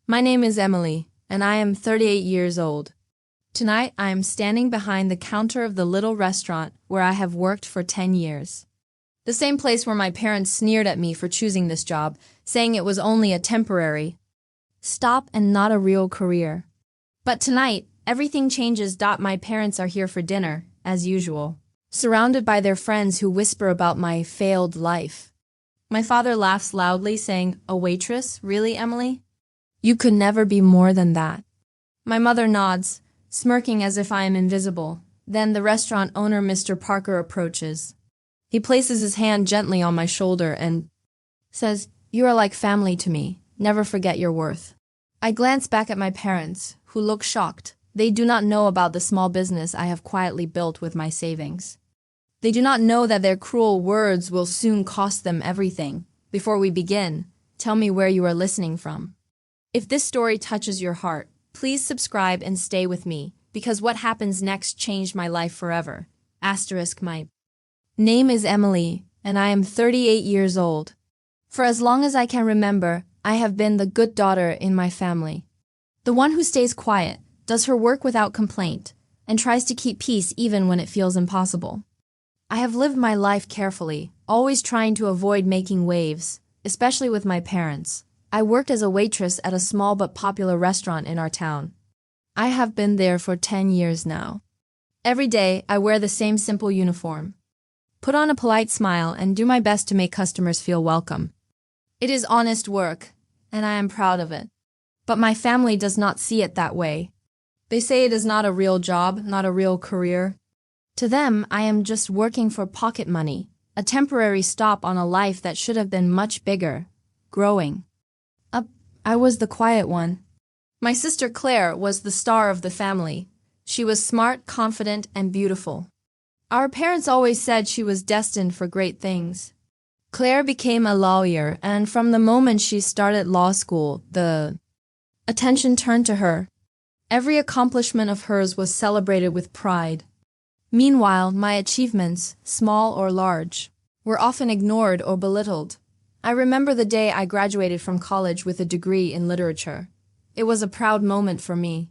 My name is Emily, and I am 38 years old. Tonight, I am standing behind the counter of the little restaurant where I have worked for 10 years. The same place where my parents sneered at me for choosing this job, saying it was only a temporary stop and not a real career. But tonight, everything changes. My parents are here for dinner, as usual, surrounded by their friends who whisper about my failed life. My father laughs loudly, saying, "A waitress? Really, Emily? You could never be more than that." My mother nods, smirking as if I am invisible. Then the restaurant owner, Mr. Parker, approaches. He places his hand gently on my shoulder and says, "You are like family to me. Never forget your worth." I glance back at my parents, who look shocked. They do not know about the small business I have quietly built with my savings. They do not know that their cruel words will soon cost them everything. Before we begin, tell me where you are listening from. If this story touches your heart, please subscribe and stay with me, because what happens next changed my life forever. My name is Emily, and I am 38 years old. For as long as I can remember, I have been the good daughter in my family. The one who stays quiet, does her work without complaint, and tries to keep peace even when it feels impossible. I have lived my life carefully, always trying to avoid making waves, especially with my parents. I worked as a waitress at a small but popular restaurant in our town. I have been there for 10 years now. Every day, I wear the same simple uniform. Put on a polite smile and do my best to make customers feel welcome. It is honest work, and I am proud of it. But my family does not see it that way. They say it is not a real job, not a real career. To them, I am just working for pocket money, a temporary stop on a life that should have been much bigger, growing. I was the quiet one. My sister Claire was the star of the family. She was smart, confident, and beautiful. Our parents always said she was destined for great things. Claire became a lawyer, and from the moment she started law school, the attention turned to her. Every accomplishment of hers was celebrated with pride. Meanwhile, my achievements, small or large, were often ignored or belittled. I remember the day I graduated from college with a degree in literature. It was a proud moment for me.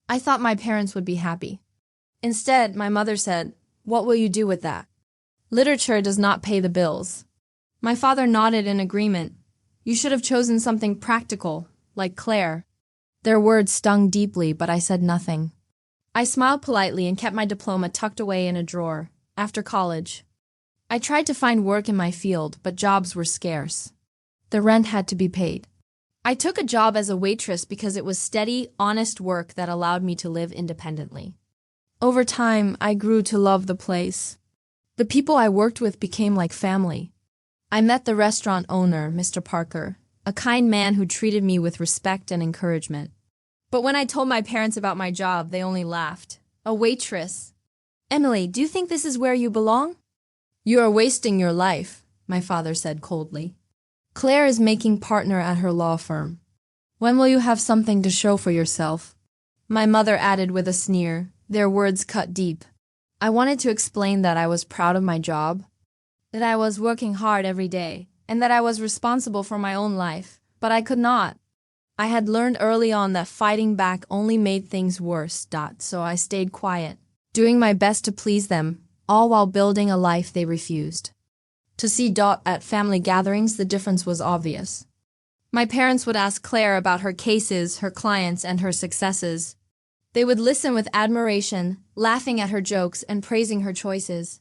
I thought my parents would be happy. Instead, my mother said, "What will you do with that? Literature does not pay the bills." My father nodded in agreement. "You should have chosen something practical, like Claire." Their words stung deeply, but I said nothing. I smiled politely and kept my diploma tucked away in a drawer. After college, I tried to find work in my field, but jobs were scarce. The rent had to be paid. I took a job as a waitress because it was steady, honest work that allowed me to live independently. Over time, I grew to love the place. The people I worked with became like family. I met the restaurant owner, Mr. Parker, a kind man who treated me with respect and encouragement. But when I told my parents about my job, they only laughed. "A waitress? Emily, do you think this is where you belong?" "You are wasting your life," my father said coldly. "Claire is making partner at her law firm. When will you have something to show for yourself?" My mother added with a sneer. Their words cut deep. I wanted to explain that I was proud of my job, that I was working hard every day, and that I was responsible for my own life, but I could not. I had learned early on that fighting back only made things worse, so I stayed quiet, doing my best to please them, all while building a life they refused. To see at family gatherings, the difference was obvious. My parents would ask Claire about her cases, her clients, and her successes. They would listen with admiration, laughing at her jokes and praising her choices.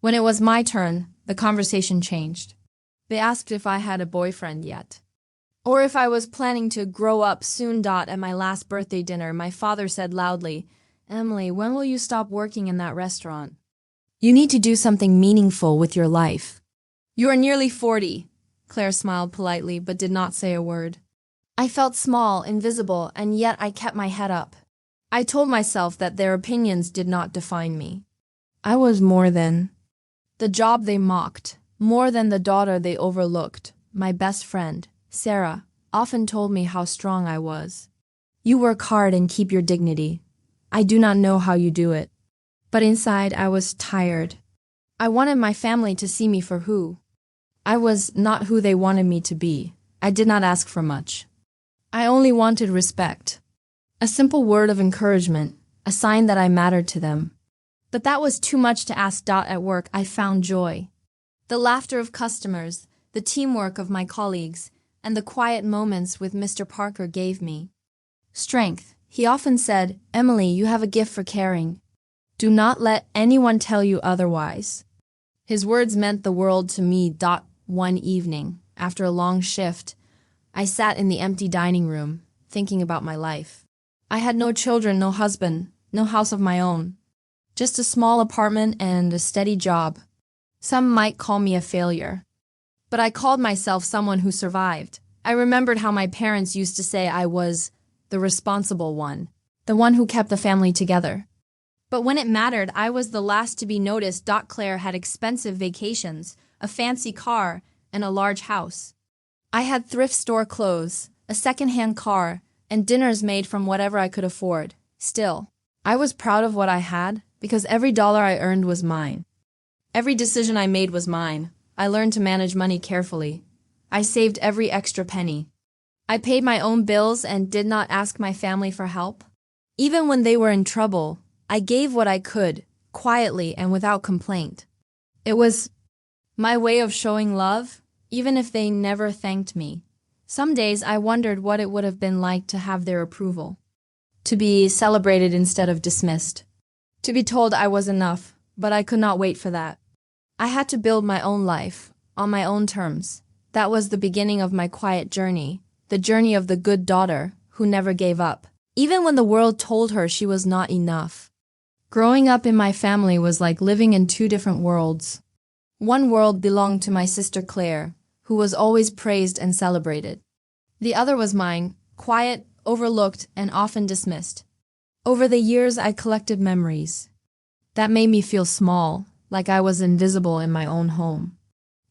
When it was my turn, the conversation changed. They asked if I had a boyfriend yet, or if I was planning to grow up soon. At my last birthday dinner, my father said loudly, "Emily, when will you stop working in that restaurant? You need to do something meaningful with your life." "You are nearly 40. Claire smiled politely, but did not say a word. I felt small, invisible, and yet I kept my head up. I told myself that their opinions did not define me. I was more than the job they mocked, more than the daughter they overlooked. My best friend, Sarah, often told me how strong I was. "You work hard and keep your dignity. I do not know how you do it." But inside, I was tired. I wanted my family to see me for who I was, not who they wanted me to be. I did not ask for much. I only wanted respect. A simple word of encouragement, a sign that I mattered to them. But that was too much to ask. At work, I found joy. The laughter of customers, the teamwork of my colleagues, and the quiet moments with Mr. Parker gave me strength. He often said, "Emily, you have a gift for caring. Do not let anyone tell you otherwise." His words meant the world to me. One evening, after a long shift, I sat in the empty dining room, thinking about my life. I had no children, no husband, no house of my own. Just a small apartment and a steady job. Some might call me a failure. But I called myself someone who survived. I remembered how my parents used to say I was the responsible one, the one who kept the family together. But when it mattered, I was the last to be noticed. Claire had expensive vacations, a fancy car, and a large house. I had thrift store clothes, a second-hand car, and dinners made from whatever I could afford. Still, I was proud of what I had because every dollar I earned was mine. Every decision I made was mine. I learned to manage money carefully. I saved every extra penny. I paid my own bills and did not ask my family for help. Even when they were in trouble, I gave what I could, quietly and without complaint. It was my way of showing love, even if they never thanked me. Some days I wondered what it would have been like to have their approval. To be celebrated instead of dismissed. To be told I was enough, but I could not wait for that. I had to build my own life, on my own terms. That was the beginning of my quiet journey, the journey of the good daughter who never gave up, even when the world told her she was not enough. Growing up in my family was like living in two different worlds. One world belonged to my sister Claire, who was always praised and celebrated. The other was mine, quiet, overlooked, and often dismissed. Over the years, I collected memories. That made me feel small, like I was invisible in my own home.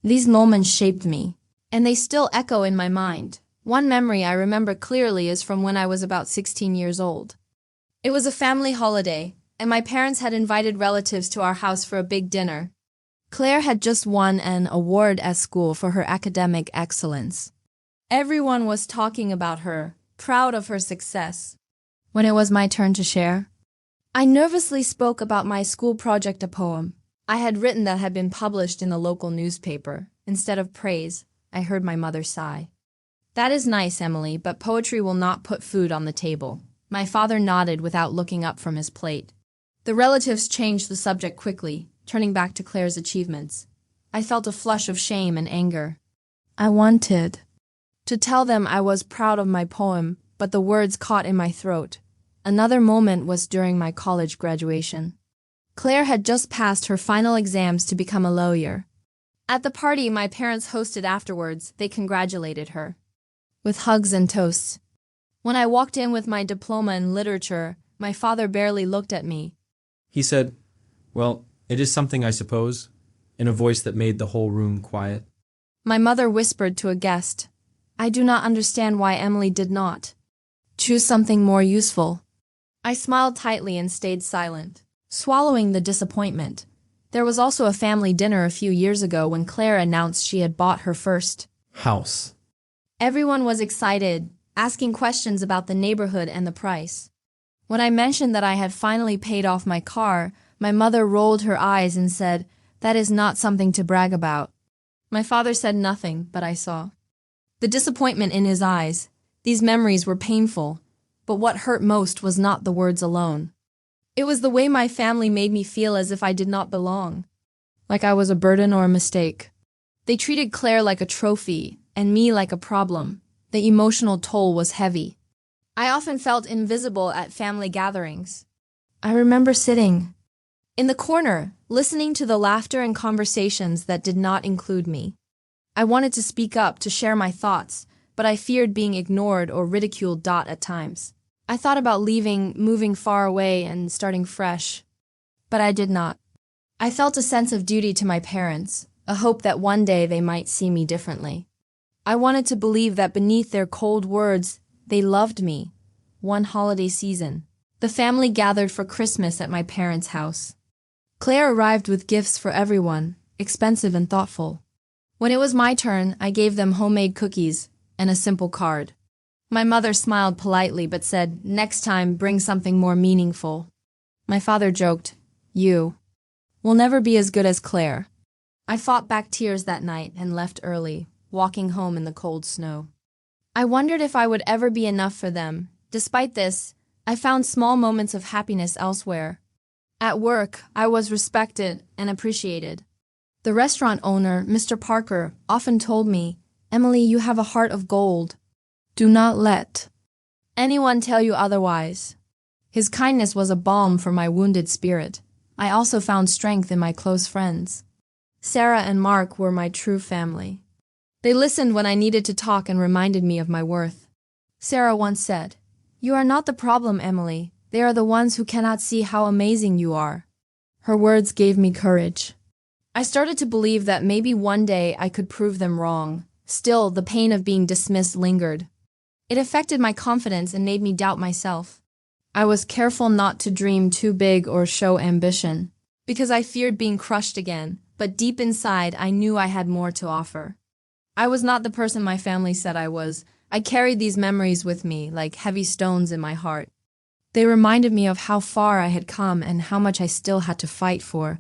These moments shaped me, and they still echo in my mind. One memory I remember clearly is from when I was about 16 years old. It was a family holiday, and my parents had invited relatives to our house for a big dinner. Claire had just won an award at school for her academic excellence. Everyone was talking about her, proud of her success. When it was my turn to share, I nervously spoke about my school project, a poem I had written that had been published in the local newspaper. Instead of praise, I heard my mother sigh. "That is nice, Emily, but poetry will not put food on the table." My father nodded without looking up from his plate. The relatives changed the subject quickly, turning back to Claire's achievements. I felt a flush of shame and anger. I wanted to tell them I was proud of my poem, but the words caught in my throat. Another moment was during my college graduation. Claire had just passed her final exams to become a lawyer. At the party my parents hosted afterwards, they congratulated her with hugs and toasts. When I walked in with my diploma in literature, my father barely looked at me. He said, "Well, it is something, I suppose," in a voice that made the whole room quiet. My mother whispered to a guest, "I do not understand why Emily did not choose something more useful." I smiled tightly and stayed silent, swallowing the disappointment. There was also a family dinner a few years ago when Claire announced she had bought her first house. Everyone was excited, asking questions about the neighborhood and the price. When I mentioned that I had finally paid off my car, my mother rolled her eyes and said, "That is not something to brag about." My father said nothing, but I saw the disappointment in his eyes. These memories were painful, but what hurt most was not the words alone. It was the way my family made me feel as if I did not belong, like I was a burden or a mistake. They treated Claire like a trophy, and me like a problem. The emotional toll was heavy. I often felt invisible at family gatherings. I remember sitting in the corner, listening to the laughter and conversations that did not include me. I wanted to speak up, to share my thoughts, but I feared being ignored or ridiculed. At times, I thought about leaving, moving far away, and starting fresh. But I did not. I felt a sense of duty to my parents, a hope that one day they might see me differently. I wanted to believe that beneath their cold words, they loved me. One holiday season, the family gathered for Christmas at my parents' house. Claire arrived with gifts for everyone, expensive and thoughtful. When it was my turn, I gave them homemade cookies and a simple card. My mother smiled politely but said, "Next time, bring something more meaningful." My father joked, "You will never be as good as Claire." I fought back tears that night and left early, walking home in the cold snow. I wondered if I would ever be enough for them. Despite this, I found small moments of happiness elsewhere. At work, I was respected and appreciated. The restaurant owner, Mr. Parker, often told me, "Emily, you have a heart of gold. Do not let anyone tell you otherwise." His kindness was a balm for my wounded spirit. I also found strength in my close friends. Sarah and Mark were my true family. They listened when I needed to talk and reminded me of my worth. Sarah once said, "You are not the problem, Emily. They are the ones who cannot see how amazing you are." Her words gave me courage. I started to believe that maybe one day I could prove them wrong. Still, the pain of being dismissed lingered. It affected my confidence and made me doubt myself. I was careful not to dream too big or show ambition, because I feared being crushed again, but deep inside I knew I had more to offer. I was not the person my family said I was. I carried these memories with me like heavy stones in my heart. They reminded me of how far I had come and how much I still had to fight for.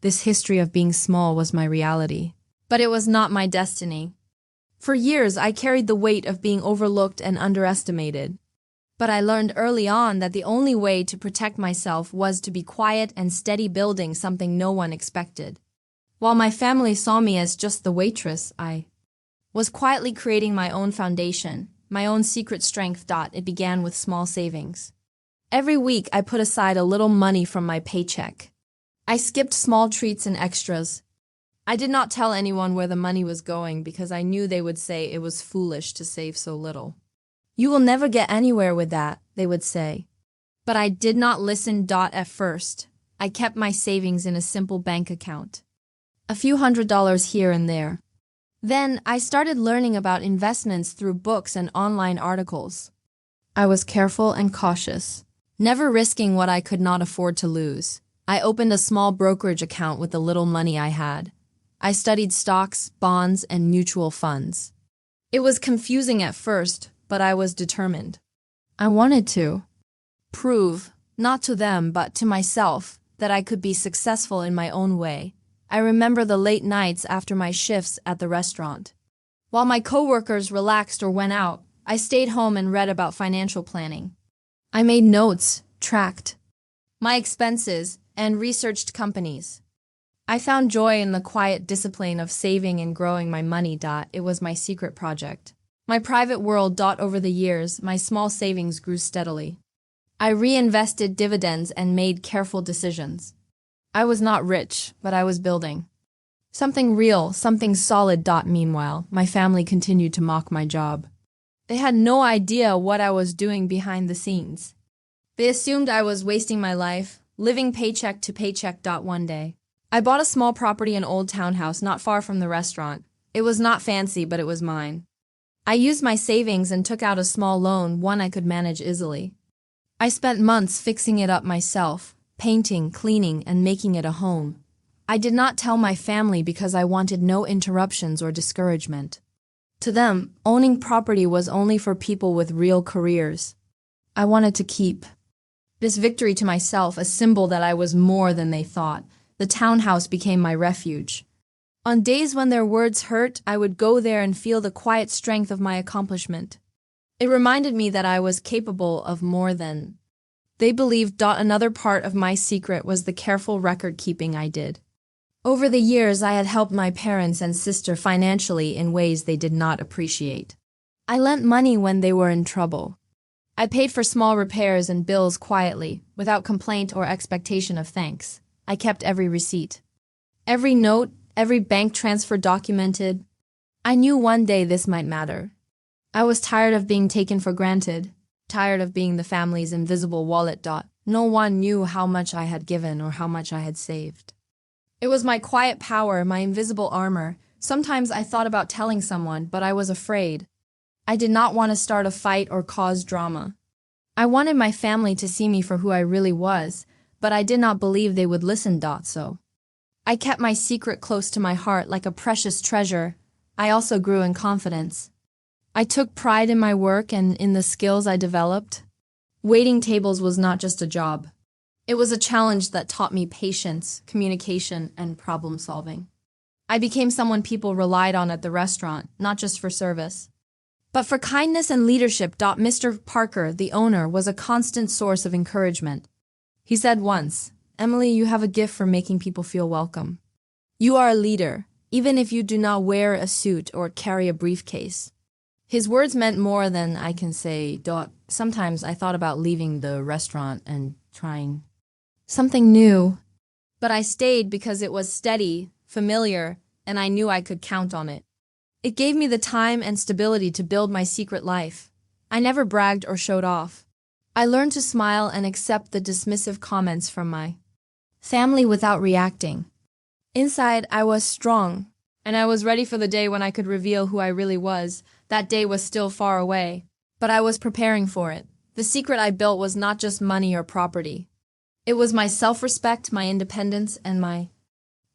This history of being small was my reality. But it was not my destiny. For years, I carried the weight of being overlooked and underestimated. But I learned early on that the only way to protect myself was to be quiet and steady, building something no one expected. While my family saw me as just the waitress, I was quietly creating my own foundation, my own secret strength. It began with small savings. Every week, I put aside a little money from my paycheck. I skipped small treats and extras. I did not tell anyone where the money was going because I knew they would say it was foolish to save so little. "You will never get anywhere with that," they would say. But I did not listen. At first, I kept my savings in a simple bank account. A few $100s here and there. Then I started learning about investments through books and online articles. I was careful and cautious, never risking what I could not afford to lose. I opened a small brokerage account with the little money I had. I studied stocks, bonds, and mutual funds. It was confusing at first, but I was determined. I wanted to prove, not to them but to myself, that I could be successful in my own way. I remember the late nights after my shifts at the restaurant. While my coworkers relaxed or went out, I stayed home and read about financial planning. I made notes, tracked my expenses, and researched companies. I found joy in the quiet discipline of saving and growing my money. It was my secret project. My private world. Over the years, my small savings grew steadily. I reinvested dividends and made careful decisions. I was not rich, but I was building something real, something solid. Meanwhile, my family continued to mock my job. They had no idea what I was doing behind the scenes. They assumed I was wasting my life, living paycheck to paycheck. One day, I bought a small property, an old townhouse not far from the restaurant. It was not fancy, but it was mine. I used my savings and took out a small loan, one I could manage easily. I spent months fixing it up myself, painting, cleaning, and making it a home. I did not tell my family because I wanted no interruptions or discouragement. To them, owning property was only for people with real careers. I wanted to keep this victory to myself, a symbol that I was more than they thought. The townhouse became my refuge. On days when their words hurt, I would go there and feel the quiet strength of my accomplishment. It reminded me that I was capable of more than they believed. Another part of my secret was the careful record-keeping I did. Over the years, I had helped my parents and sister financially in ways they did not appreciate. I lent money when they were in trouble. I paid for small repairs and bills quietly, without complaint or expectation of thanks. I kept every receipt. Every note, every bank transfer documented. I knew one day this might matter. I was tired of being taken for granted, tired of being the family's invisible wallet. No one knew how much I had given or how much I had saved. It was my quiet power, my invisible armor. Sometimes I thought about telling someone, but I was afraid. I did not want to start a fight or cause drama. I wanted my family to see me for who I really was, but I did not believe they would listen. So I kept my secret close to my heart like a precious treasure. I also grew in confidence. I took pride in my work and in the skills I developed. Waiting tables was not just a job. It was a challenge that taught me patience, communication, and problem solving. I became someone people relied on at the restaurant, not just for service, but for kindness and leadership. Mr. Parker, the owner, was a constant source of encouragement. He said once, "Emily, you have a gift for making people feel welcome. You are a leader, even if you do not wear a suit or carry a briefcase." His words meant more than I can say. Sometimes I thought about leaving the restaurant and trying something new, but I stayed because it was steady, familiar, and I knew I could count on it. It gave me the time and stability to build my secret life. I never bragged or showed off. I learned to smile and accept the dismissive comments from my family without reacting. Inside, I was strong, and I was ready for the day when I could reveal who I really was. That day was still far away, but I was preparing for it. The secret I built was not just money or property. It was my self-respect, my independence, and my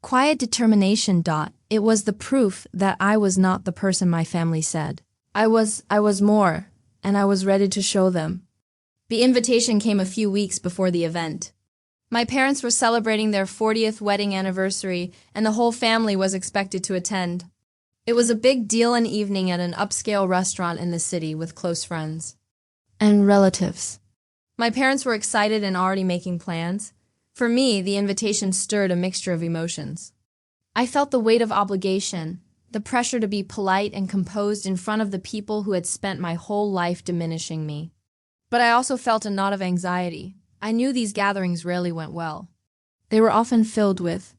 quiet determination. It was the proof that I was not the person my family said. I was more, and I was ready to show them. The invitation came a few weeks before the event. My parents were celebrating their 40th wedding anniversary, and the whole family was expected to attend. It was a big deal, an evening at an upscale restaurant in the city with close friends and relatives. My parents were excited and already making plans. For me, the invitation stirred a mixture of emotions. I felt the weight of obligation, the pressure to be polite and composed in front of the people who had spent my whole life diminishing me. But I also felt a knot of anxiety. I knew these gatherings rarely went well. They were often filled with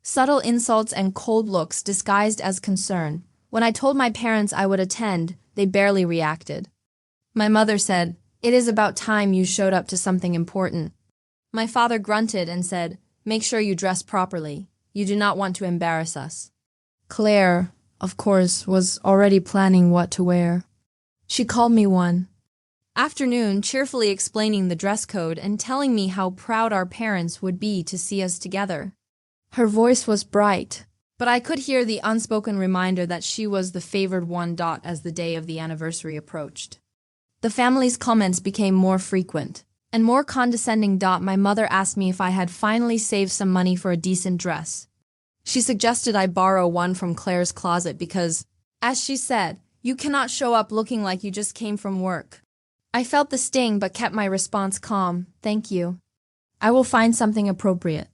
subtle insults and cold looks disguised as concern. When I told my parents I would attend, they barely reacted. My mother said, "It is about time you showed up to something important." My father grunted and said, "Make sure you dress properly. You do not want to embarrass us." Claire, of course, was already planning what to wear. She called me one afternoon, cheerfully explaining the dress code and telling me how proud our parents would be to see us together. Her voice was bright, but I could hear the unspoken reminder that she was the favored one. As the day of the anniversary approached, the family's comments became more frequent and more condescending. My mother asked me if I had finally saved some money for a decent dress. She suggested I borrow one from Claire's closet because, as she said, "You cannot show up looking like you just came from work." I felt the sting but kept my response calm. "Thank you. I will find something appropriate."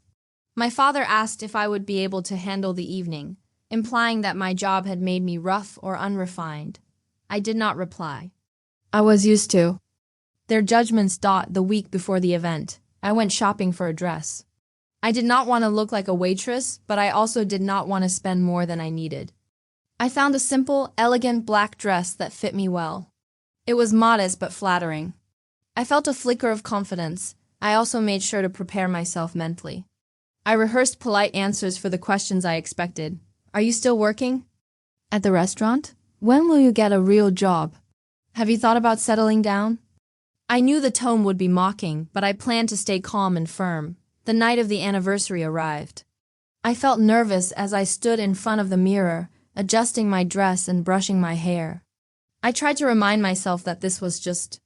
My father asked if I would be able to handle the evening, implying that my job had made me rough or unrefined. I did not reply. I was used to their judgments. The week before the event, I went shopping for a dress. I did not want to look like a waitress, but I also did not want to spend more than I needed. I found a simple, elegant black dress that fit me well. It was modest but flattering. I felt a flicker of confidence. I also made sure to prepare myself mentally. I rehearsed polite answers for the questions I expected. "Are you still working at the restaurant? When will you get a real job? Have you thought about settling down?" I knew the tone would be mocking, but I planned to stay calm and firm. The night of the anniversary arrived. I felt nervous as I stood in front of the mirror, adjusting my dress and brushing my hair. I tried to remind myself that this was just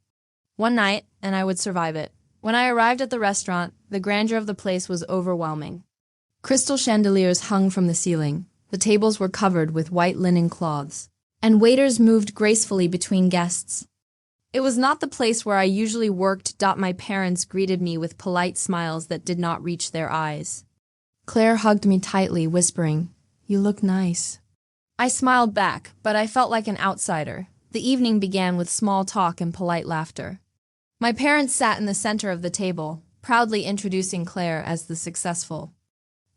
one night and I would survive it. When I arrived at the restaurant, the grandeur of the place was overwhelming. Crystal chandeliers hung from the ceiling. The tables were covered with white linen cloths, and waiters moved gracefully between guests. It was not the place where I usually worked. My parents greeted me with polite smiles that did not reach their eyes. Claire hugged me tightly, whispering, "You look nice." I smiled back, but I felt like an outsider. The evening began with small talk and polite laughter. My parents sat in the center of the table, proudly introducing Claire as the successful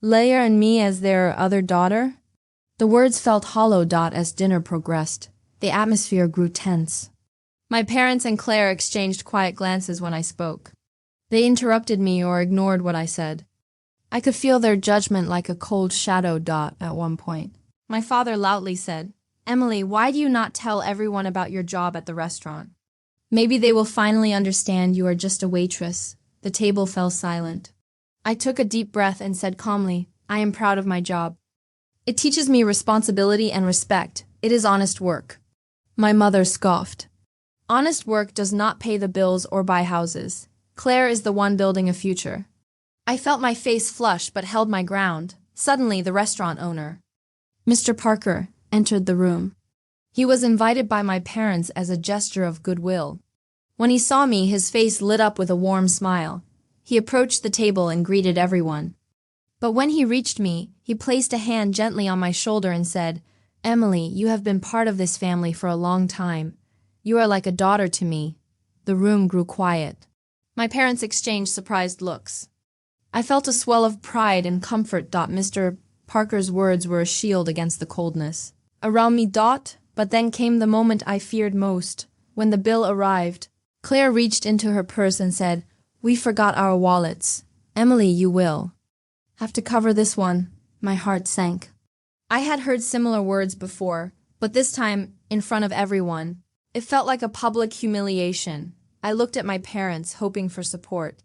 Leia and me as their other daughter. The words felt hollow. As dinner progressed, the atmosphere grew tense. My parents and Claire exchanged quiet glances when I spoke. They interrupted me or ignored what I said. I could feel their judgment like a cold shadow. At one point, my father loudly said, "Emily, why do you not tell everyone about your job at the restaurant? Maybe they will finally understand you are just a waitress." The table fell silent. I took a deep breath and said calmly, "I am proud of my job. It teaches me responsibility and respect. It is honest work." My mother scoffed. Honest work does not pay the bills or buy houses. Claire is the one building a future. I felt my face flush but held my ground. Suddenly, the restaurant owner, Mr. Parker, entered the room. He was invited by my parents as a gesture of goodwill. When he saw me, his face lit up with a warm smile. He approached the table and greeted everyone. But when he reached me, he placed a hand gently on my shoulder and said, "Emily, you have been part of this family for a long time. You are like a daughter to me." The room grew quiet. My parents exchanged surprised looks. I felt a swell of pride and comfort. Mr. Parker's words were a shield against the coldness around me. But then came the moment I feared most. When the bill arrived, Claire reached into her purse and said, "We forgot our wallets. Emily, you will have to cover this one." My heart sank. I had heard similar words before, but this time in front of everyone. It felt like a public humiliation. I looked at my parents, hoping for support.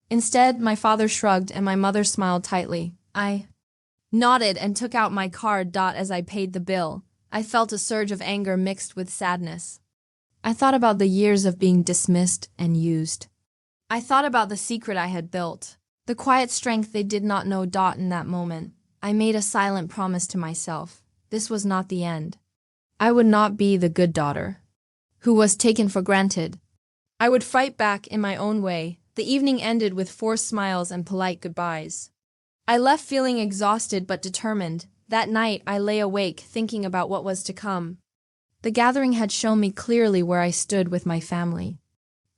Instead, my father shrugged and my mother smiled tightly. I nodded and took out my card. As I paid the bill, I felt a surge of anger mixed with sadness. I thought about the years of being dismissed and used. I thought about the secret I had built, the quiet strength they did not know. In that moment, I made a silent promise to myself. This was not the end. I would not be the good daughter who was taken for granted. I would fight back in my own way. The evening ended with forced smiles and polite goodbyes. I left feeling exhausted but determined. That night, I lay awake thinking about what was to come. The gathering had shown me clearly where I stood with my family.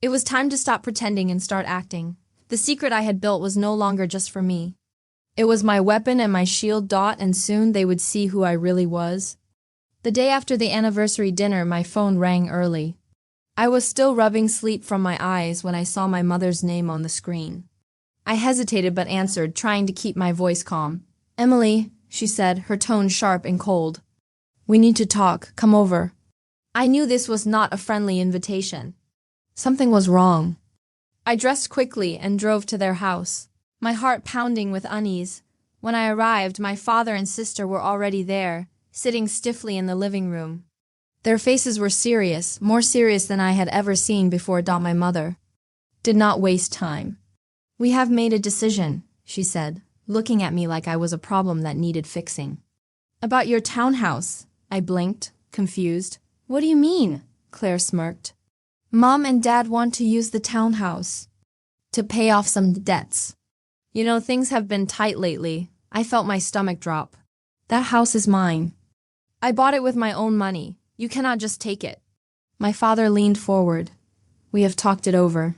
It was time to stop pretending and start acting. The secret I had built was no longer just for me. It was my weapon and my shield. And soon they would see who I really was. The day after the anniversary dinner, my phone rang early. I was still rubbing sleep from my eyes when I saw my mother's name on the screen. I hesitated but answered, trying to keep my voice calm. "Emily," she said, her tone sharp and cold. "We need to talk. Come over." I knew this was not a friendly invitation. Something was wrong. I dressed quickly and drove to their house, my heart pounding with unease. When I arrived, my father and sister were already there, sitting stiffly in the living room. Their faces were serious, more serious than I had ever seen before. My mother did not waste time. "We have made a decision," she said, looking at me like I was a problem that needed fixing. "About your townhouse." I blinked, confused. "What do you mean?" Claire smirked. "Mom and Dad want to use the townhouse to pay off some debts. You know, things have been tight lately." I felt my stomach drop. "That house is mine. I bought it with my own money. You cannot just take it." My father leaned forward. "We have talked it over.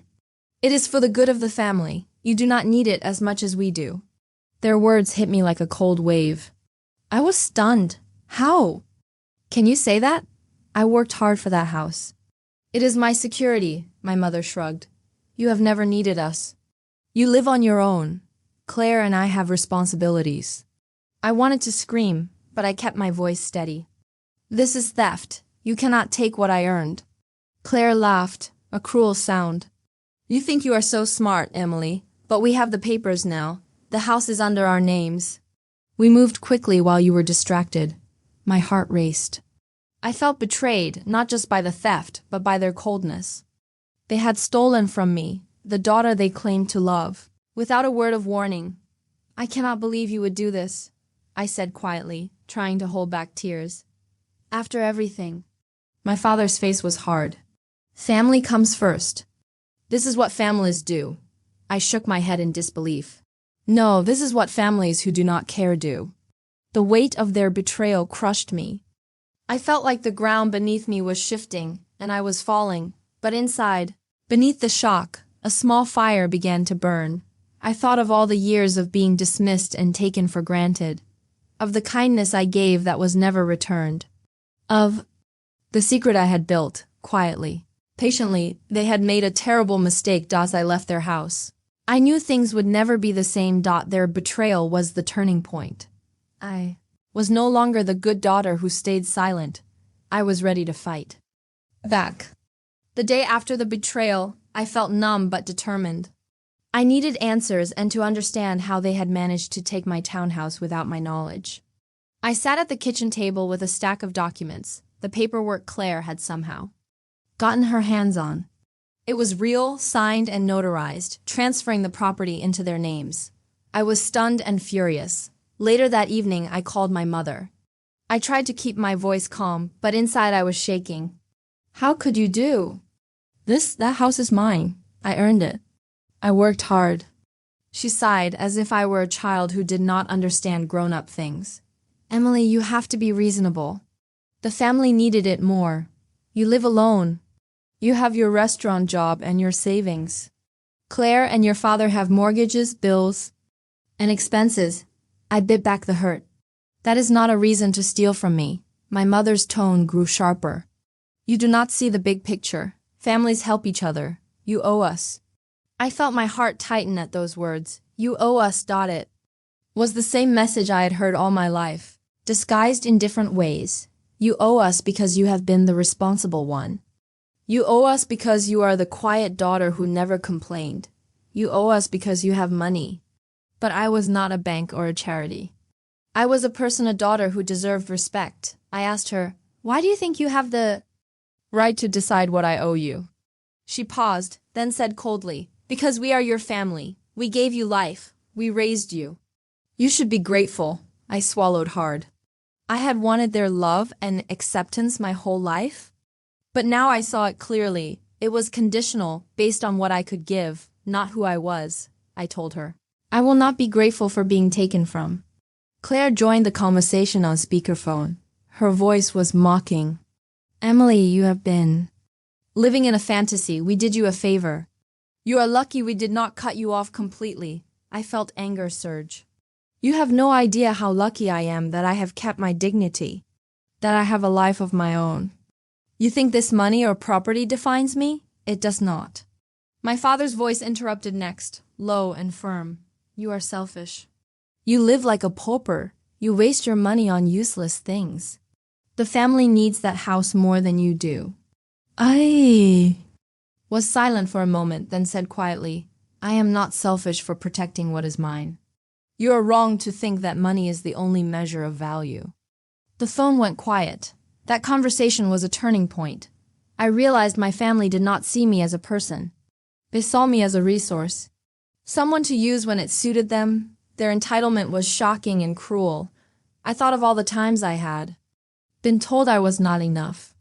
It is for the good of the family. You do not need it as much as we do." Their words hit me like a cold wave. I was stunned. "How? Can you say that? I worked hard for that house." "It is my security," my mother shrugged. "You have never needed us. You live on your own. Claire and I have responsibilities." I wanted to scream, but I kept my voice steady. "This is theft. You cannot take what I earned." Claire laughed, a cruel sound. "You think you are so smart, Emily, but we have the papers now. The house is under our names. We moved quickly while you were distracted." My heart raced. I felt betrayed, not just by the theft, but by their coldness. They had stolen from me, the daughter they claimed to love, without a word of warning. "I cannot believe you would do this," I said quietly, trying to hold back tears. "After everything." My father's face was hard. "Family comes first. This is what families do." I shook my head in disbelief. "No, this is what families who do not care do." The weight of their betrayal crushed me. I felt like the ground beneath me was shifting, and I was falling. But inside, beneath the shock, a small fire began to burn. I thought of all the years of being dismissed and taken for granted, of the kindness I gave that was never returned, of the secret I had built, quietly, patiently. They had made a terrible mistake as I left their house. I knew things would never be the same. Their betrayal was the turning point. I was no longer the good daughter who stayed silent. I was ready to fight back. The day after the betrayal, I felt numb but determined. I needed answers and to understand how they had managed to take my townhouse without my knowledge. I sat at the kitchen table with a stack of documents, the paperwork Claire had somehow gotten her hands on. It was real, signed and notarized, transferring the property into their names. I was stunned and furious. Later that evening, I called my mother. I tried to keep my voice calm, but inside I was shaking. How could you do this? That house is mine. I earned it. I worked hard. She sighed as if I were a child who did not understand grown-up things. Emily, you have to be reasonable. The family needed it more. You live alone. You have your restaurant job and your savings. Claire and your father have mortgages, bills, and expenses. I bit back the hurt. That is not a reason to steal from me. My mother's tone grew sharper. You do not see the big picture. Families help each other. You owe us. I felt my heart tighten at those words. You owe us. It was the same message I had heard all my life, disguised in different ways. You owe us because you have been the responsible one. You owe us because you are the quiet daughter who never complained. You owe us because you have money. But I was not a bank or a charity. I was a person, a daughter who deserved respect. I asked her, why do you think you have the right to decide what I owe you? She paused, then said coldly, because we are your family. We gave you life. We raised you. You should be grateful. I swallowed hard. I had wanted their love and acceptance my whole life. But now I saw it clearly. It was conditional, based on what I could give, not who I was, I told her. I will not be grateful for being taken from. Claire joined the conversation on speakerphone. Her voice was mocking. Emily, you have been living in a fantasy. We did you a favor. You are lucky we did not cut you off completely. I felt anger surge. You have no idea how lucky I am that I have kept my dignity, that I have a life of my own. You think this money or property defines me? It does not. My father's voice interrupted next, low and firm. You are selfish. You live like a pauper. You waste your money on useless things. The family needs that house more than you do. I was silent for a moment, then said quietly, I am not selfish for protecting what is mine. You are wrong to think that money is the only measure of value. The phone went quiet. That conversation was a turning point. I realized my family did not see me as a person. They saw me as a resource. Someone to use when it suited them. Their entitlement was shocking and cruel. I thought of all the times I had been told I was not enough.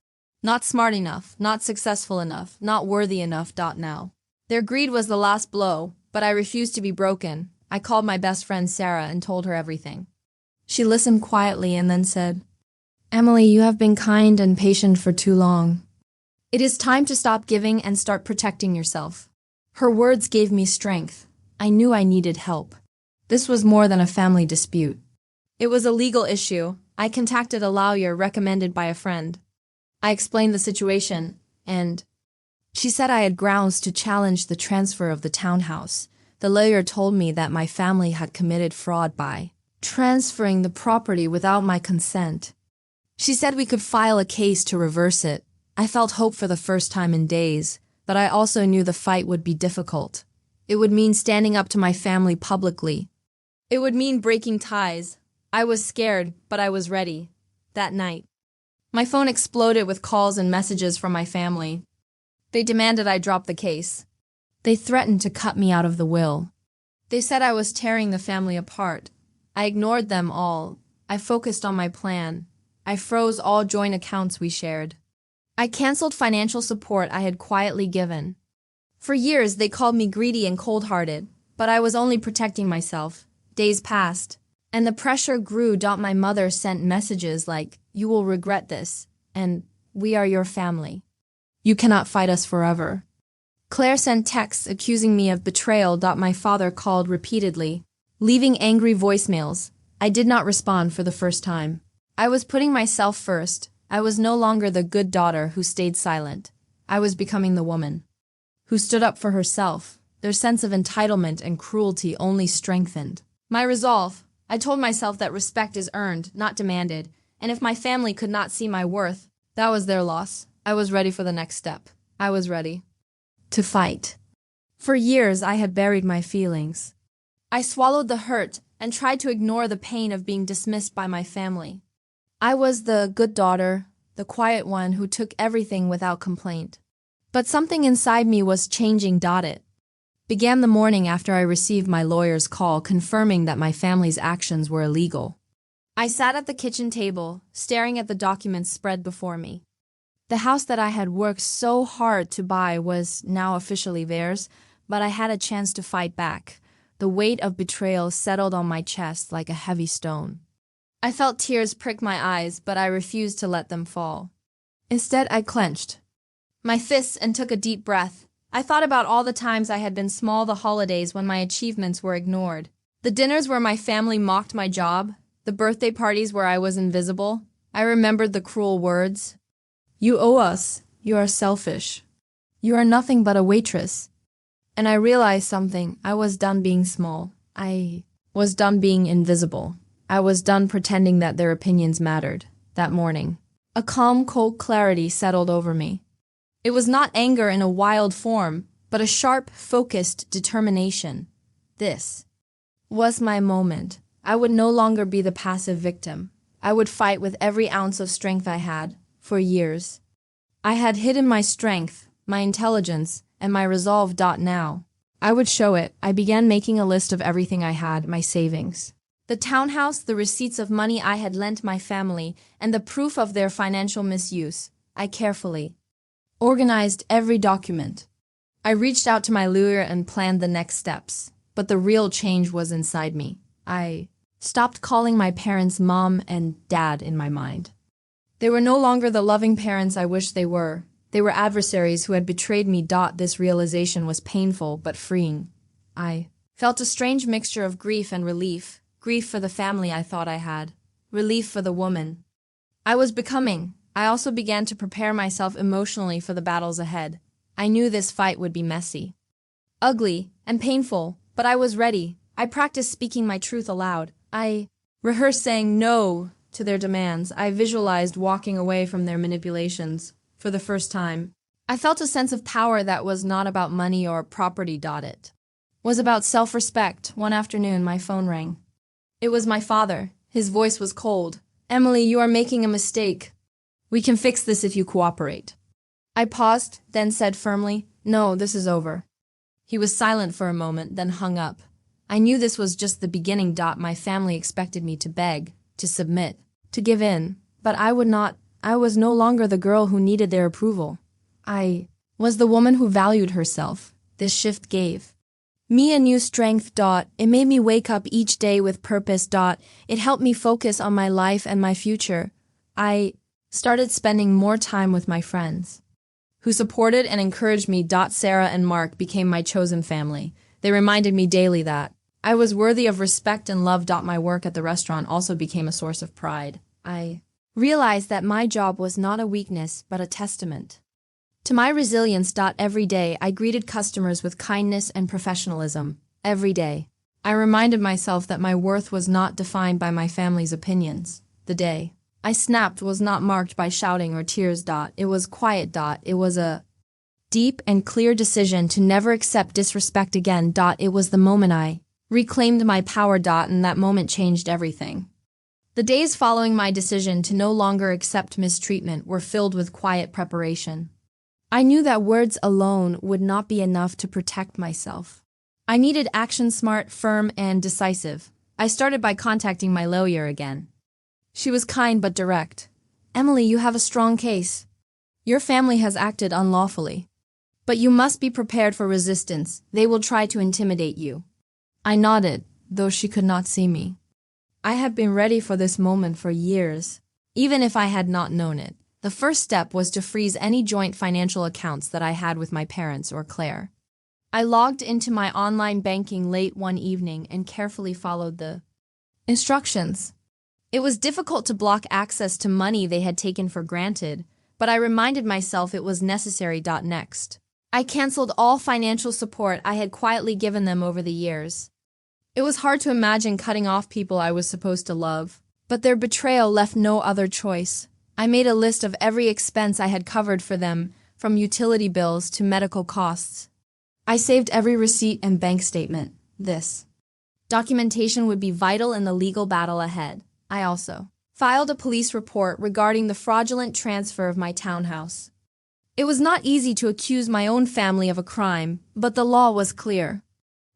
Not smart enough, not successful enough, not worthy enough. Now. Their greed was the last blow, but I refused to be broken. I called my best friend Sarah and told her everything. She listened quietly and then said, Emily, you have been kind and patient for too long. It is time to stop giving and start protecting yourself. Her words gave me strength. I knew I needed help. This was more than a family dispute. It was a legal issue. I contacted a lawyer recommended by a friend. I explained the situation, and she said I had grounds to challenge the transfer of the townhouse. The lawyer told me that my family had committed fraud by transferring the property without my consent. She said we could file a case to reverse it. I felt hope for the first time in days, but I also knew the fight would be difficult. It would mean standing up to my family publicly. It would mean breaking ties. I was scared, but I was ready. That night, my phone exploded with calls and messages from my family. They demanded I drop the case. They threatened to cut me out of the will. They said I was tearing the family apart. I ignored them all. I focused on my plan. I froze all joint accounts we shared. I canceled financial support I had quietly given. For years, they called me greedy and cold-hearted, but I was only protecting myself. Days passed, and the pressure grew. My mother sent messages like, you will regret this, and we are your family. You cannot fight us forever. Claire sent texts accusing me of betrayal. My father called repeatedly, leaving angry voicemails. I did not respond for the first time. I was putting myself first. I was no longer the good daughter who stayed silent. I was becoming the woman who stood up for herself. Their sense of entitlement and cruelty only strengthened my resolve. I told myself that respect is earned, not demanded, and if my family could not see my worth, that was their loss. I was ready for the next step. I was ready to fight. For years, I had buried my feelings. I swallowed the hurt and tried to ignore the pain of being dismissed by my family. I was the good daughter, the quiet one who took everything without complaint. But something inside me was changing. It began the morning after I received my lawyer's call confirming that my family's actions were illegal. I sat at the kitchen table, staring at the documents spread before me. The house that I had worked so hard to buy was now officially theirs, but I had a chance to fight back. The weight of betrayal settled on my chest like a heavy stone. I felt tears prick my eyes, but I refused to let them fall. Instead, I clenched my fists and took a deep breath. I thought about all the times I had been small, the holidays when my achievements were ignored, the dinners where my family mocked my job, the birthday parties where I was invisible. I remembered the cruel words. You owe us. You are selfish. You are nothing but a waitress. And I realized something. I was done being small. I was done being invisible. I was done pretending that their opinions mattered. That morning, a calm, cold clarity settled over me. It was not anger in a wild form, but a sharp, focused determination. This was my moment. I would no longer be the passive victim. I would fight with every ounce of strength I had. For years, I had hidden my strength, my intelligence, and my resolve. Now, I would show it. I began making a list of everything I had, my savings, the townhouse, the receipts of money I had lent my family, and the proof of their financial misuse. I carefully organized every document. I reached out to my lawyer and planned the next steps, but the real change was inside me. I stopped calling my parents mom and dad in my mind. They were no longer the loving parents I wished they were. They were adversaries who had betrayed me. This realization was painful but freeing. I felt a strange mixture of grief and relief. Grief for the family I thought I had. Relief for the woman I was becoming. I also began to prepare myself emotionally for the battles ahead. I knew this fight would be messy, ugly, and painful, but I was ready. I practiced speaking my truth aloud. I rehearsed saying no to their demands. I visualized walking away from their manipulations. For the first time, I felt a sense of power that was not about money or property. It was about self-respect. One afternoon, my phone rang. It was my father. His voice was cold. Emily, you are making a mistake. We can fix this if you cooperate. I paused, then said firmly, no, this is over. He was silent for a moment, then hung up. I knew this was just the beginning. My family expected me to beg, to submit, to give in, but I would not. I was no longer the girl who needed their approval. I was the woman who valued herself. This shift gave me a new strength. It made me wake up each day with purpose. It helped me focus on my life and my future. I started spending more time with my friends, who supported and encouraged me. Sarah and Mark became my chosen family. They reminded me daily that I was worthy of respect and love. My work at the restaurant also became a source of pride. I realized that my job was not a weakness, but a testament to my resilience. Every day, I greeted customers with kindness and professionalism. Every day, I reminded myself that my worth was not defined by my family's opinions. The day I snapped was not marked by shouting or tears. It was quiet. It was a deep and clear decision to never accept disrespect again. It was the moment I reclaimed my power. And that moment changed everything. The days following my decision to no longer accept mistreatment were filled with quiet preparation. I knew that words alone would not be enough to protect myself. I needed action, smart, firm, and decisive. I started by contacting my lawyer again. She was kind but direct. Emily, you have a strong case. Your family has acted unlawfully. But you must be prepared for resistance. They will try to intimidate you. I nodded, though she could not see me. I had been ready for this moment for years, even if I had not known it. The first step was to freeze any joint financial accounts that I had with my parents or Claire. I logged into my online banking late one evening and carefully followed the instructions. It was difficult to block access to money they had taken for granted, but I reminded myself it was necessary. Next, I canceled all financial support I had quietly given them over the years. It was hard to imagine cutting off people I was supposed to love, but their betrayal left no other choice. I made a list of every expense I had covered for them, from utility bills to medical costs. I saved every receipt and bank statement. This documentation would be vital in the legal battle ahead. I also filed a police report regarding the fraudulent transfer of my townhouse. It was not easy to accuse my own family of a crime, but the law was clear.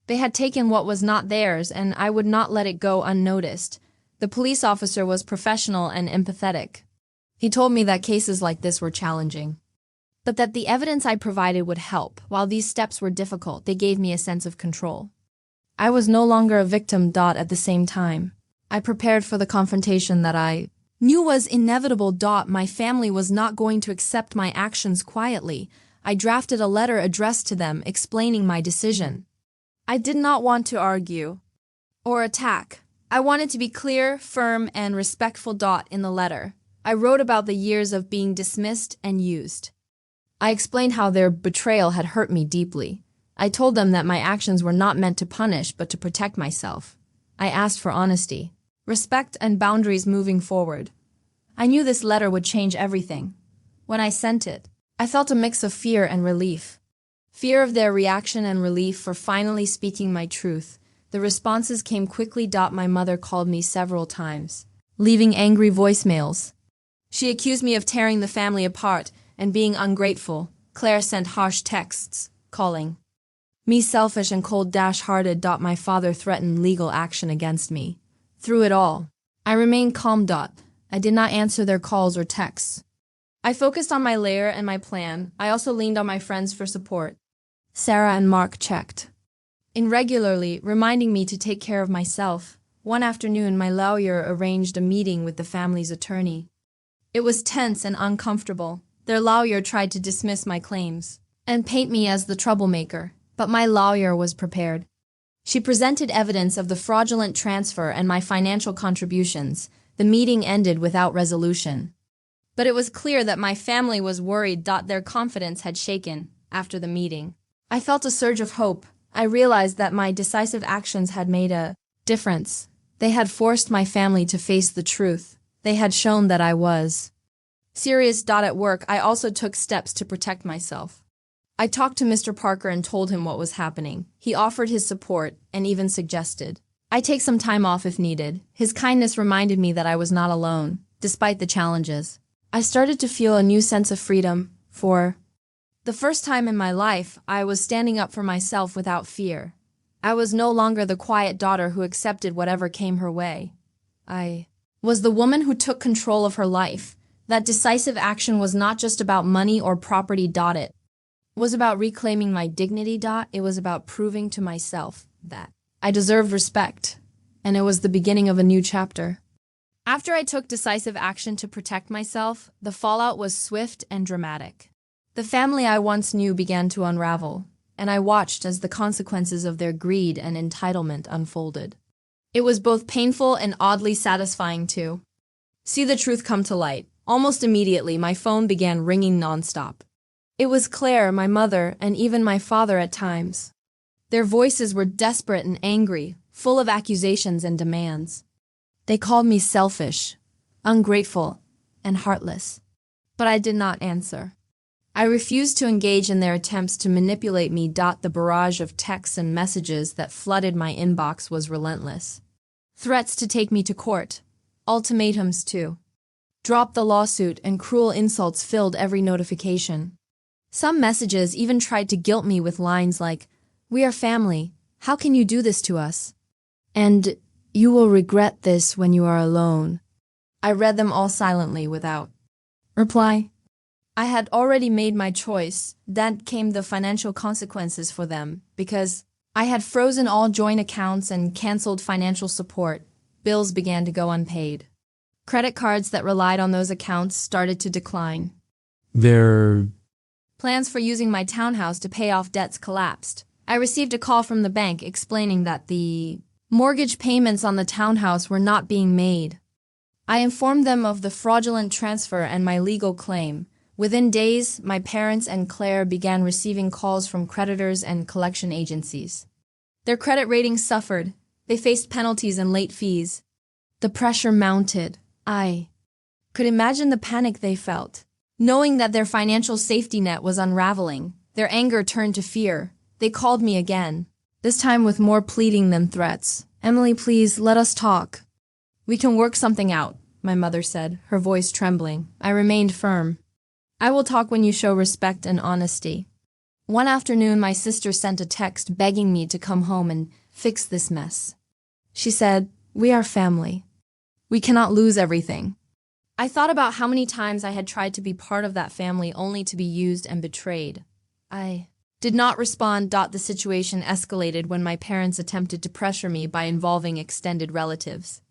They had taken what was not theirs, and I would not let it go unnoticed. The police officer was professional and empathetic. He told me that cases like this were challenging, but that the evidence I provided would help. While these steps were difficult, they gave me a sense of control. I was no longer a victim. At the same time, I prepared for the confrontation that I knew was inevitable. My family was not going to accept my actions quietly. I drafted a letter addressed to them explaining my decision. I did not want to argue or attack. I wanted to be clear, firm, and respectful. In the letter, I wrote about the years of being dismissed and used. I explained how their betrayal had hurt me deeply. I told them that my actions were not meant to punish but to protect myself. I asked for honesty, respect, and boundaries moving forward. I knew this letter would change everything. When I sent it, I felt a mix of fear and relief. Fear of their reaction and relief for finally speaking my truth. The responses came quickly. My mother called me several times, leaving angry voicemails. She accused me of tearing the family apart and being ungrateful. Claire sent harsh texts, calling me selfish and cold-hearted. My father threatened legal action against me. Through it all, I remained calm. I did not answer their calls or texts. I focused on my layer and my plan. I also leaned on my friends for support. Sarah and Mark checked in regularly, reminding me to take care of myself. One afternoon, my lawyer arranged a meeting with the family's attorney. It was tense and uncomfortable. Their lawyer tried to dismiss my claims and paint me as the troublemaker, but my lawyer was prepared. She presented evidence of the fraudulent transfer and my financial contributions. The meeting ended without resolution. But it was clear that my family was worried. Their confidence had shaken after the meeting. I felt a surge of hope. I realized that my decisive actions had made a difference. They had forced my family to face the truth. They had shown that I was serious. At work, I also took steps to protect myself. I talked to Mr. Parker and told him what was happening. He offered his support and even suggested I take some time off if needed. His kindness reminded me that I was not alone, despite the challenges. I started to feel a new sense of freedom. For the first time in my life, I was standing up for myself without fear. I was no longer the quiet daughter who accepted whatever came her way. I was the woman who took control of her life. That decisive action was not just about money or property. It was about reclaiming my dignity. It was about proving to myself that I deserved respect, and it was the beginning of a new chapter. After I took decisive action to protect myself, the fallout was swift and dramatic. The family I once knew began to unravel, and I watched as the consequences of their greed and entitlement unfolded. It was both painful and oddly satisfying to see the truth come to light. Almost immediately, my phone began ringing nonstop. It was Claire, my mother, and even my father at times. Their voices were desperate and angry, full of accusations and demands. They called me selfish, ungrateful, and heartless. But I did not answer. I refused to engage in their attempts to manipulate me. The barrage of texts and messages that flooded my inbox was relentless. Threats to take me to court, ultimatums to drop the lawsuit, and cruel insults filled every notification. Some messages even tried to guilt me with lines like, "We are family. How can you do this to us?" And "You will regret this when you are alone." I read them all silently without reply. I had already made my choice. Then came the financial consequences for them, because I had frozen all joint accounts and canceled financial support. Bills began to go unpaid. Credit cards that relied on those accounts started to decline. Their plans for using my townhouse to pay off debts collapsed. I received a call from the bank explaining that the mortgage payments on the townhouse were not being made. I informed them of the fraudulent transfer and my legal claim. Within days, my parents and Claire began receiving calls from creditors and collection agencies. Their credit ratings suffered. They faced penalties and late fees. The pressure mounted. I could imagine the panic they felt. Knowing that their financial safety net was unraveling, their anger turned to fear. They called me again, this time with more pleading than threats. "Emily, please, let us talk. We can work something out. my mother said, her voice trembling. I remained firm. I will talk when you show respect and honesty. One afternoon, my sister sent a text begging me to come home and fix this mess. She said, "We are family. We cannot lose everything." I thought about how many times I had tried to be part of that family only to be used and betrayed. I did not respond. The situation escalated when my parents attempted to pressure me by involving extended relatives.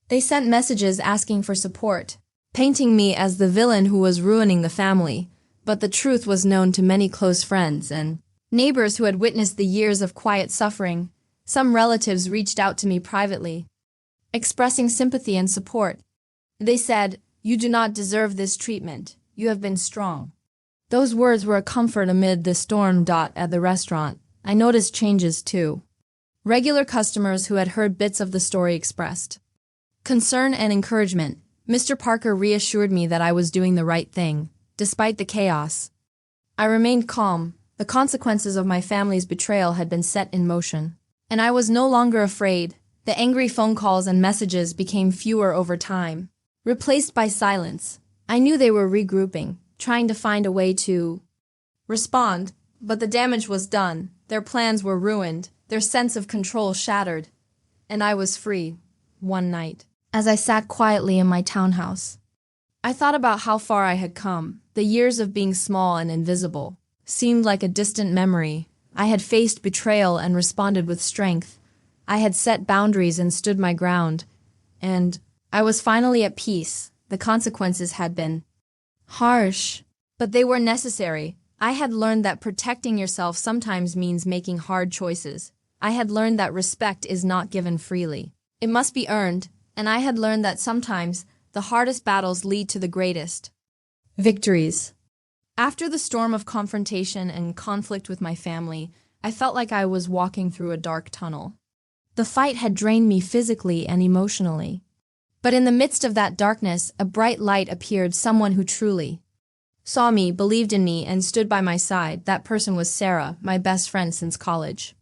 They sent messages asking for support, painting me as the villain who was ruining the family, but the truth was known to many close friends and neighbors who had witnessed the years of quiet suffering. Some relatives reached out to me privately, expressing sympathy and support. They said, "You do not deserve this treatment. You have been strong." Those words were a comfort amid the storm. At the restaurant, I noticed changes too. Regular customers who had heard bits of the story expressed concern and encouragement. Mr. Parker reassured me that I was doing the right thing, despite the chaos. I remained calm. The consequences of my family's betrayal had been set in motion, and I was no longer afraid. The angry phone calls and messages became fewer over time, replaced by silence. I knew they were regrouping, trying to find a way to respond, but the damage was done. Their plans were ruined, their sense of control shattered, and I was free, one night, as I sat quietly in my townhouse. I thought about how far I had come. The years of being small and invisible seemed like a distant memory. I had faced betrayal and responded with strength. I had set boundaries and stood my ground, and I was finally at peace. The consequences had been harsh, but they were necessary. I had learned that protecting yourself sometimes means making hard choices. I had learned that respect is not given freely. It must be earned, and I had learned that sometimes the hardest battles lead to the greatest victories. After the storm of confrontation and conflict with my family, I felt like I was walking through a dark tunnel. The fight had drained me physically and emotionally. But in the midst of that darkness, a bright light appeared, someone who truly saw me, believed in me, and stood by my side. That person was Sarah, my best friend since college.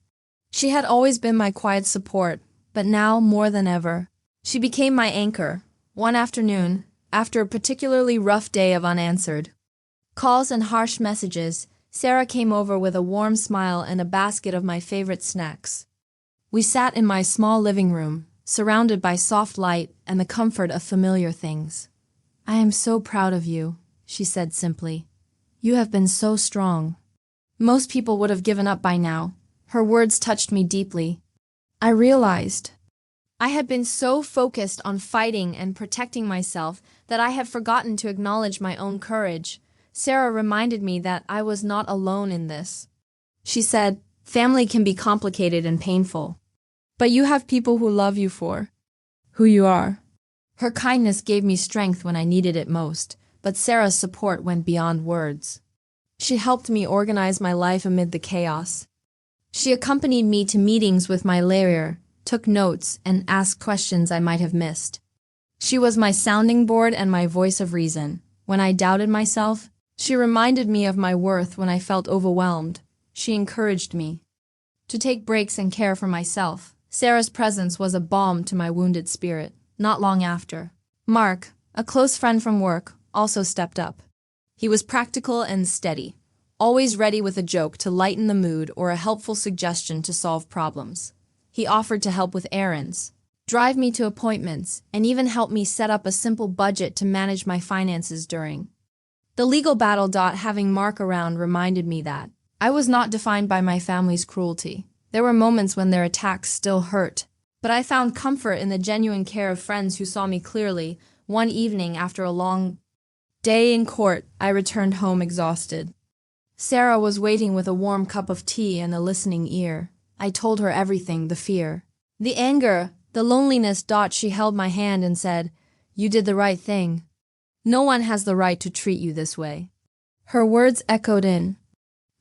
She had always been my quiet support, but now, more than ever, she became my anchor. One afternoon, after a particularly rough day of unanswered calls and harsh messages, Sarah came over with a warm smile and a basket of my favorite snacks. We sat in my small living room, surrounded by soft light and the comfort of familiar things. "I am so proud of you," she said simply. "You have been so strong. Most people would have given up by now." Her words touched me deeply. I realized I had been so focused on fighting and protecting myself that I had forgotten to acknowledge my own courage. Sarah reminded me that I was not alone in this. She said, "Family can be complicated and painful, but you have people who love you for who you are." Her kindness gave me strength when I needed it most, but Sarah's support went beyond words. She helped me organize my life amid the chaos. She accompanied me to meetings with my lawyer, took notes, and asked questions I might have missed. She was my sounding board and my voice of reason. When I doubted myself, she reminded me of my worth. When I felt overwhelmed, she encouraged me to take breaks and care for myself. Sarah's presence was a balm to my wounded spirit. Not long after, Mark, a close friend from work, also stepped up. He was practical and steady, always ready with a joke to lighten the mood or a helpful suggestion to solve problems. He offered to help with errands, drive me to appointments, and even help me set up a simple budget to manage my finances during the legal battle. Having Mark around reminded me that I was not defined by my family's cruelty. There were moments when their attacks still hurt, but I found comfort in the genuine care of friends who saw me clearly. One evening, after a long day in court, I returned home exhausted. Sarah was waiting with a warm cup of tea and a listening ear. I told her everything, the fear, the anger, the loneliness. She held my hand and said, "You did the right thing. No one has the right to treat you this way." Her words echoed in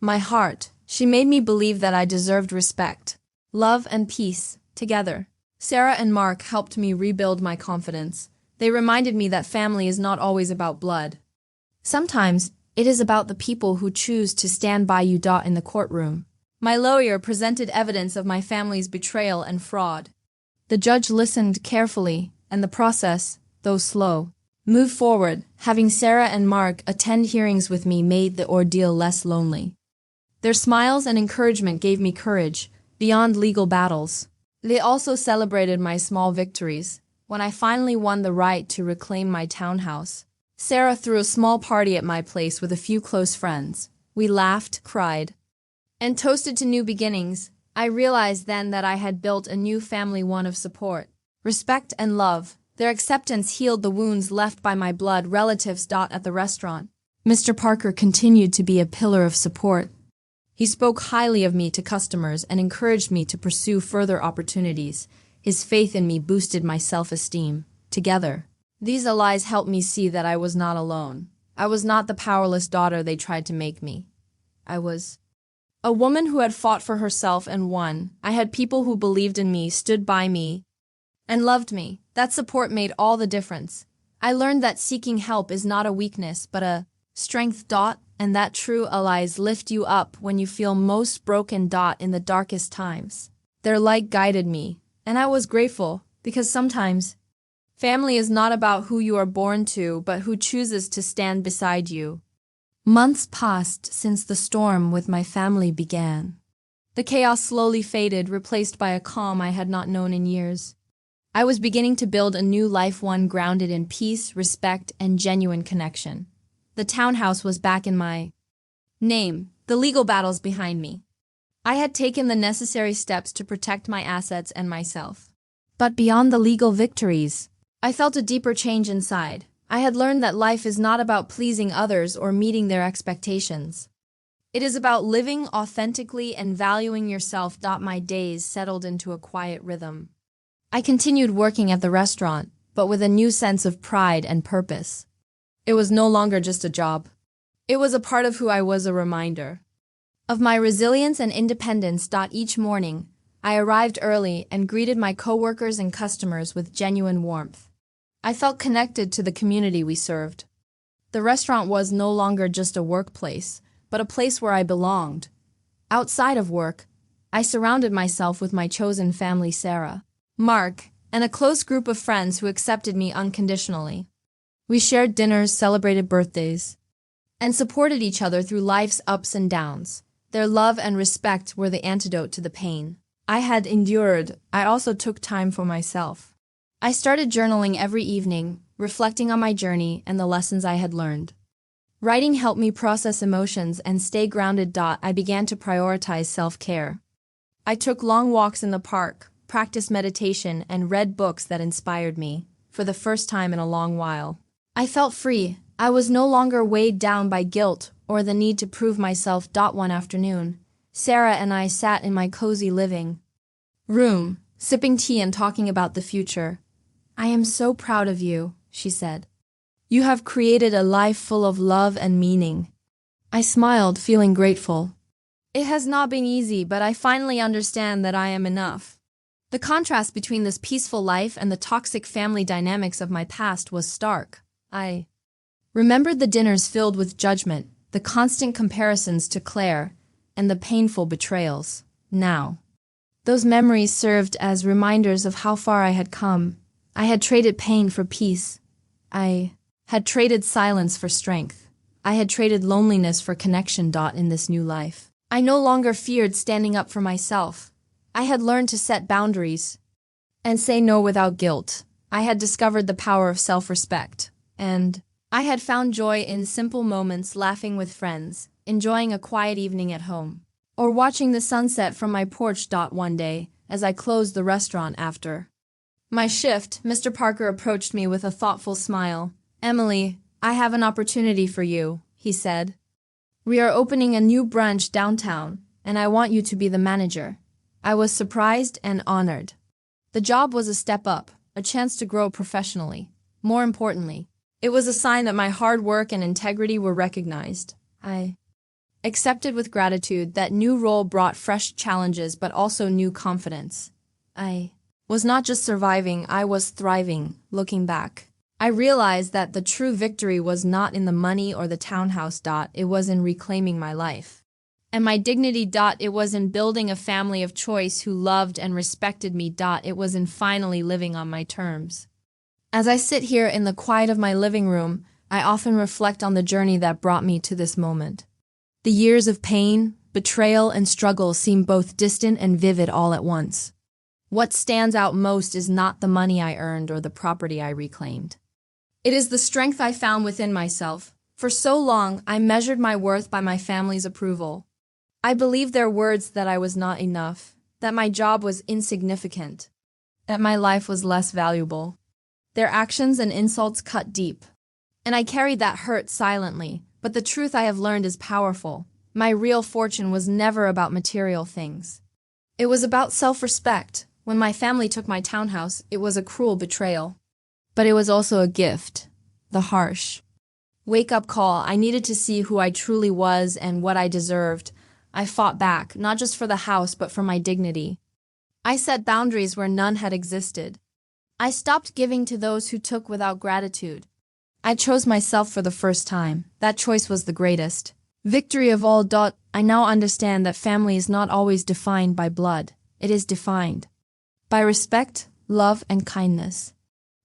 my heart. She made me believe that I deserved respect, love, and peace together. Sarah and Mark helped me rebuild my confidence. They reminded me that family is not always about blood. Sometimes it is about the people who choose to stand by you. In the courtroom, my lawyer presented evidence of my family's betrayal and fraud. The judge listened carefully, and the process though slow, move forward. Having Sarah and Mark attend hearings with me made the ordeal less lonely. Their smiles and encouragement gave me courage, beyond legal battles. They also celebrated my small victories. When I finally won the right to reclaim my townhouse, Sarah threw a small party at my place with a few close friends. We laughed, cried, and toasted to new beginnings. I realized then that I had built a new family, one of support, respect, and love. Their acceptance healed the wounds left by my blood relatives. At the restaurant, Mr. Parker continued to be a pillar of support. He spoke highly of me to customers and encouraged me to pursue further opportunities. His faith in me boosted my self-esteem. Together, these allies helped me see that I was not alone. I was not the powerless daughter they tried to make me. I was a woman who had fought for herself and won. I had people who believed in me, stood by me, and loved me. That support made all the difference. I learned that seeking help is not a weakness, but a strength. And that true allies lift you up when you feel most broken. In the darkest times, their light guided me, and I was grateful, because sometimes family is not about who you are born to, but who chooses to stand beside you. Months passed since the storm with my family began. The chaos slowly faded, replaced by a calm I had not known in years. I was beginning to build a new life, one grounded in peace, respect, and genuine connection. The townhouse was back in my name, the legal battles behind me. I had taken the necessary steps to protect my assets and myself. But beyond the legal victories, I felt a deeper change inside. I had learned that life is not about pleasing others or meeting their expectations. It is about living authentically and valuing yourself. My days settled into a quiet rhythm. I continued working at the restaurant, but with a new sense of pride and purpose. It was no longer just a job. It was a part of who I was, a reminder of my resilience and independence. Each morning, I arrived early and greeted my coworkers and customers with genuine warmth. I felt connected to the community we served. The restaurant was no longer just a workplace, but a place where I belonged. Outside of work, I surrounded myself with my chosen family, Sarah, Mark, and a close group of friends who accepted me unconditionally. We shared dinners, celebrated birthdays, and supported each other through life's ups and downs. Their love and respect were the antidote to the pain I had endured. I also took time for myself. I started journaling every evening, reflecting on my journey and the lessons I had learned. Writing helped me process emotions and stay grounded. I began to prioritize self-care. I took long walks in the park, practiced meditation, and read books that inspired me. For the first time in a long while, I felt free. I was no longer weighed down by guilt or the need to prove myself. One afternoon, Sarah and I sat in my cozy living room, sipping tea and talking about the future. "I am so proud of you," she said. "You have created a life full of love and meaning." I smiled, feeling grateful. It has not been easy, but I finally understand that I am enough. The contrast between this peaceful life and the toxic family dynamics of my past was stark. I remembered the dinners filled with judgment, the constant comparisons to Claire, and the painful betrayals. Now, those memories served as reminders of how far I had come. I had traded pain for peace. I had traded silence for strength. I had traded loneliness for connection. In this new life, I no longer feared standing up for myself. I had learned to set boundaries and say no without guilt. I had discovered the power of self-respect, and I had found joy in simple moments, laughing with friends, enjoying a quiet evening at home, or watching the sunset from my porch. One day, as I closed the restaurant after my shift, Mr. Parker approached me with a thoughtful smile. "Emily, I have an opportunity for you," he said. "We are opening a new branch downtown, and I want you to be the manager." I was surprised and honored. The job was a step up, a chance to grow professionally. More importantly, it was a sign that my hard work and integrity were recognized. I accepted with gratitude. That new role brought fresh challenges but also new confidence. I was not just surviving, I was thriving. Looking back, I realized that the true victory was not in the money or the townhouse. It was in reclaiming my life and my dignity. It was in building a family of choice who loved and respected me. It was in finally living on my terms. As I sit here in the quiet of my living room, I often reflect on the journey that brought me to this moment. The years of pain, betrayal, and struggle seem both distant and vivid all at once. What stands out most is not the money I earned or the property I reclaimed. It is the strength I found within myself. For so long, I measured my worth by my family's approval. I believed their words that I was not enough, that my job was insignificant, that my life was less valuable. Their actions and insults cut deep, and I carried that hurt silently, but the truth I have learned is powerful. My real fortune was never about material things. It was about self-respect. When my family took my townhouse, it was a cruel betrayal. But it was also a gift, the harsh wake-up call. I needed to see who I truly was and what I deserved. I fought back, not just for the house, but for my dignity. I set boundaries where none had existed. I stopped giving to those who took without gratitude. I chose myself for the first time. That choice was the greatest victory of all. I now understand that family is not always defined by blood. It is defined by respect, love, and kindness.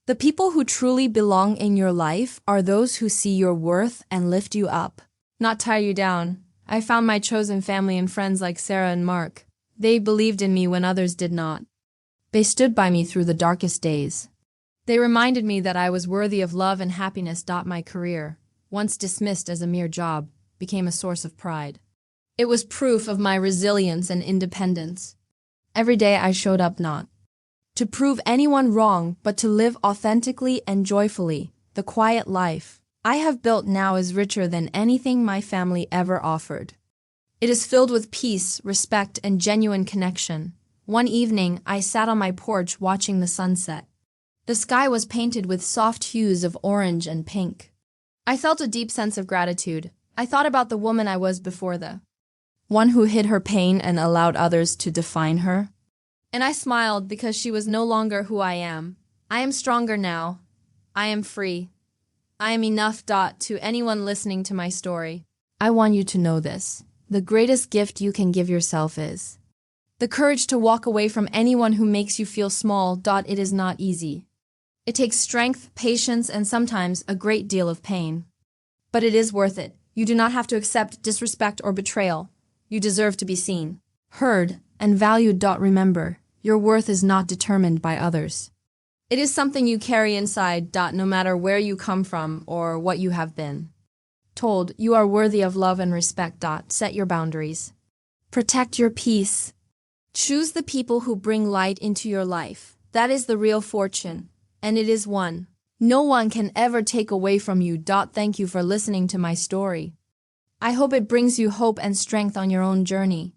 The people who truly belong in your life are those who see your worth and lift you up, not tie you down. I found my chosen family and friends like Sarah and Mark. They believed in me when others did not. They stood by me through the darkest days. They reminded me that I was worthy of love and happiness. My career, once dismissed as a mere job, became a source of pride. It was proof of my resilience and independence. Every day I showed up not to prove anyone wrong, but to live authentically and joyfully. The quiet life I have built now is richer than anything my family ever offered. It is filled with peace, respect, and genuine connection. One evening, I sat on my porch watching the sunset. The sky was painted with soft hues of orange and pink. I felt a deep sense of gratitude. I thought about the woman I was before, the one who hid her pain and allowed others to define her. And I smiled because she was no longer who I am. I am stronger now. I am free. I am enough. To anyone listening to my story, I want you to know this. The greatest gift you can give yourself is the courage to walk away from anyone who makes you feel small. It is not easy. It takes strength, patience, and sometimes a great deal of pain. But it is worth it. You do not have to accept disrespect or betrayal. You deserve to be seen, heard, and valued. Remember, your worth is not determined by others. It is something you carry inside. No matter where you come from or what you have been told, you are worthy of love and respect. Set your boundaries. Protect your peace. Choose the people who bring light into your life. That is the real fortune, and it is one no one can ever take away from you. Thank you for listening to my story. I hope it brings you hope and strength on your own journey.